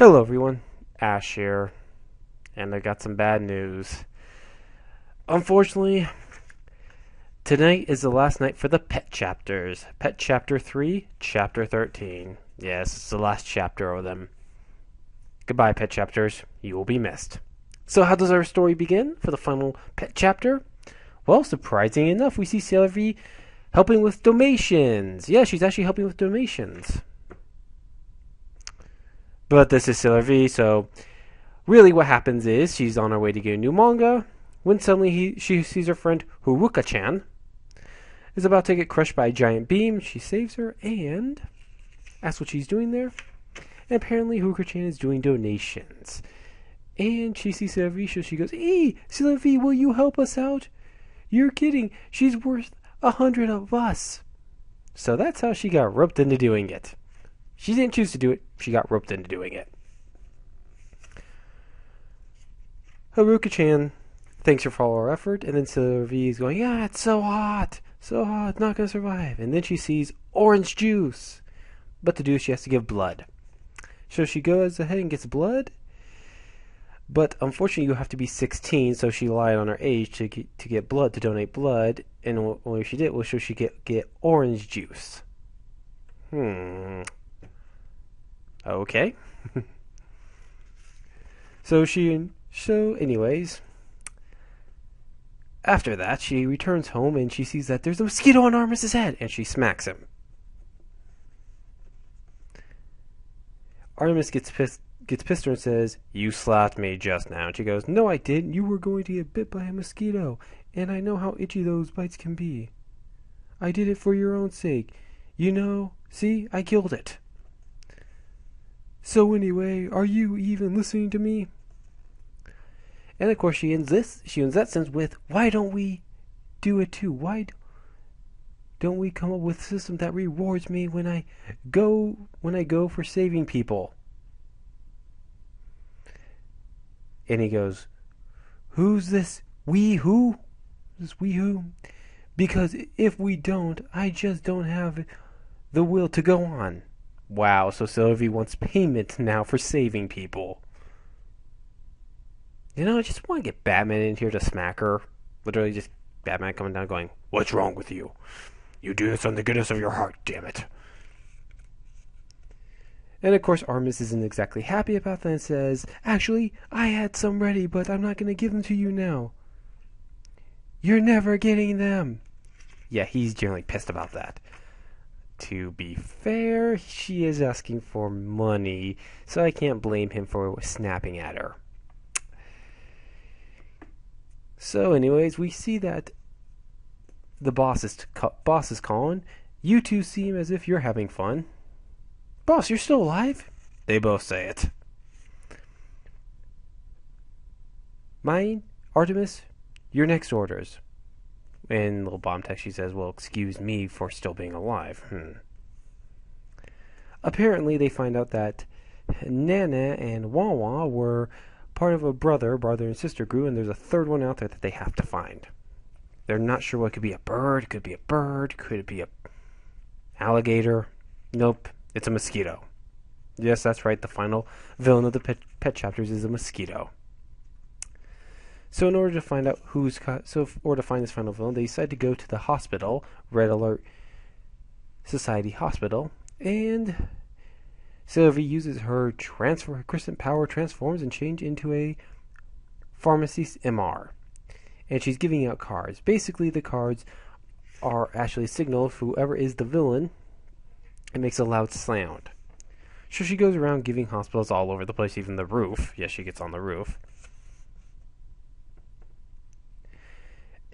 Hello everyone, Ash here, and I got some bad news. Unfortunately, tonight is the last night for the pet chapters. Pet chapter 3, chapter 13. Yes, it's the last chapter of them. Goodbye, pet chapters. You will be missed. So how does our story begin for the final pet chapter? Well, surprisingly enough, we see Sailor V helping with donations. Yeah, she's actually helping with donations. But this is Sailor V, so really what happens is she's on her way to get a new manga when suddenly she sees her friend Haruka-chan is about to get crushed by a giant beam. She saves her and asks what she's doing there. And apparently Haruka-chan is doing donations. And she sees Sailor V, so she goes, "Hey, Sailor V, will you help us out? You're kidding. She's worth 100 of us." So that's how she got roped into doing it. She didn't choose to do it. She got roped into doing it. Haruka-chan thanks her for all her effort, and then Sailor V is going, "Yeah, it's so hot, not gonna survive." And then she sees orange juice, but to do she has to give blood. So she goes ahead and gets blood, but unfortunately you have to be 16, so she lied on her age to get blood, to donate blood, and what she did was so she get orange juice. Okay. So anyways, after that, she returns home and she sees that there's a mosquito on Artemis's head, and she smacks him. Artemis gets pissed and says, "You slapped me just now." And she goes, "No, I didn't. You were going to get bit by a mosquito, and I know how itchy those bites can be. I did it for your own sake. You know, see, I killed it. So anyway, are you even listening to me?" And of course she ends that sentence with, "Why don't we do it too? Why don't we come up with a system that rewards me when I go for saving people?" And he goes, "Who's this we who? This we who? Because if we don't, I just don't have the will to go on." Wow, so Sylvie wants payment now for saving people. You know, I just want to get Batman in here to smack her. Literally just Batman coming down going, "What's wrong with you? You do this on the goodness of your heart, damn it." And of course Artemis isn't exactly happy about that and says, "Actually, I had some ready, but I'm not going to give them to you now. You're never getting them." Yeah, he's generally pissed about that. To be fair, she is asking for money, so I can't blame him for snapping at her. So anyways, we see that the boss is calling. "You two seem as if you're having fun." "Boss, you're still alive?" They both say it. "Mine, Artemis, your next orders." In little bomb text she says, "Well, excuse me for still being alive." Apparently they find out that Nana and Wawa were part of a brother and sister group, and there's a third one out there that they have to find. They're not sure what it could be. Could it be a bird? Could it be a alligator? Nope, it's a mosquito. Yes, that's right, the final villain of the pet chapters is a mosquito. So in order to find out to find this final villain, they decide to go to the hospital, Red Alert Society Hospital, and Sylvie uses her Crescent power, transforms and change into a pharmacist MR. And she's giving out cards. Basically, the cards are actually a signal of whoever is the villain. It makes a loud sound. So she goes around giving hospitals all over the place, even the roof. Yes, she gets on the roof.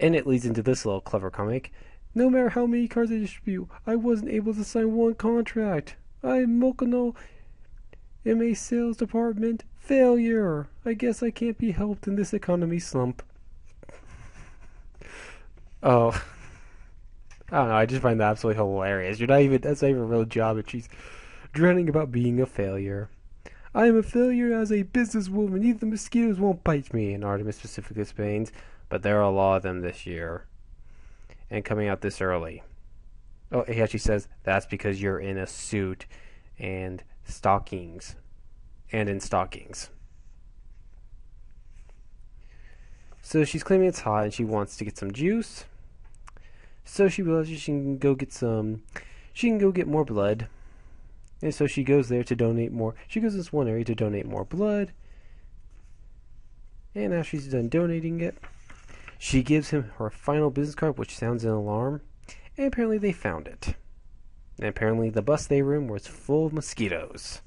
And it leads into this little clever comic. "No matter how many cards I distribute, I wasn't able to sign one contract. I'm Mokono MA Sales Department failure. I guess I can't be helped in this economy slump." Oh, I don't know. I just find that absolutely hilarious. That's not even a real job, and she's dreading about being a failure. "I am a failure as a businesswoman. Even the mosquitoes won't bite me." And Artemis specifically explains, "But there are a lot of them this year, and coming out this early." Oh, he actually says, "That's because you're in a suit and stockings." and in stockings. So she's claiming it's hot and she wants to get some juice. So she realizes she can go get more blood. And so she goes there to donate more. She goes to this one area to donate more blood. And after she's done donating it, she gives him her final business card, which sounds an alarm. And apparently they found it. And apparently the bus they were in was full of mosquitoes.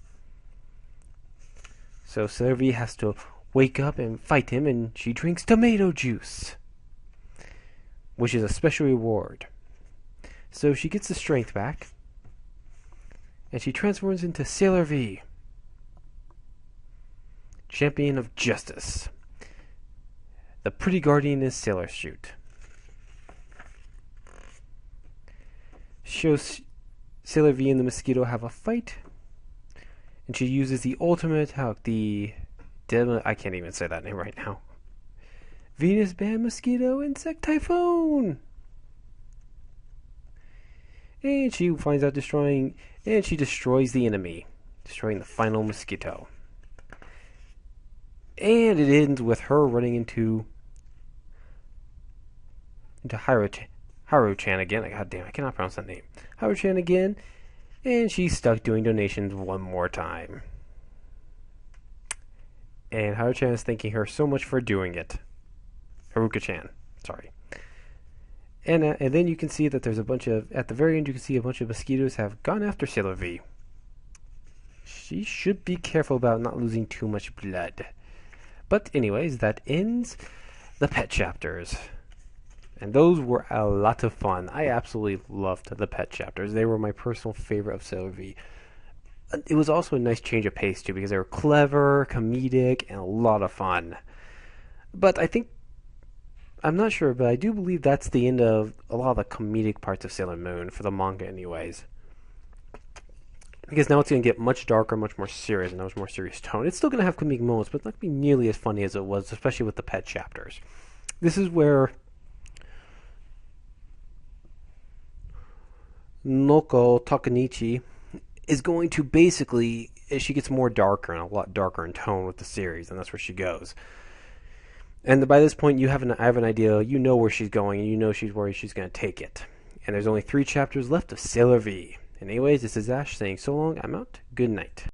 So Sylvie has to wake up and fight him, and she drinks tomato juice, which is a special reward. So she gets the strength back, and she transforms into Sailor V, champion of justice. The pretty guardian is Sailor Shoot. Shows Sailor V and the mosquito have a fight, and she uses the ultimate attack, I can't even say that name right now. Venus Band Mosquito Insect Typhoon! And she finds out she destroys the enemy, destroying the final mosquito. And it ends with her running into Haru-chan again. God damn, I cannot pronounce that name. Haru-chan again, and she's stuck doing donations one more time. And Haru-chan is thanking her so much for doing it. Haruka-chan, sorry. And then you can see that there's at the very end you can see a bunch of mosquitoes have gone after Sailor V. She should be careful about not losing too much blood. But anyways, that ends the pet chapters. And those were a lot of fun. I absolutely loved the pet chapters. They were my personal favorite of Sailor V. It was also a nice change of pace too, because they were clever, comedic, and a lot of fun. But I'm not sure, but I do believe that's the end of a lot of the comedic parts of Sailor Moon, for the manga anyways. Because now it's going to get much darker, much more serious, and a much more serious tone. It's still going to have comedic moments, but it's not going to be nearly as funny as it was, especially with the pet chapters. This is where Noko Takanichi is going to basically, as she gets more darker and a lot darker in tone with the series, and that's where she goes. And by this point, I have an idea. You know where she's going, and you know where she's going to take it. And there's only 3 chapters left of Sailor V. Anyways, this is Ash saying so long. I'm out. Good night.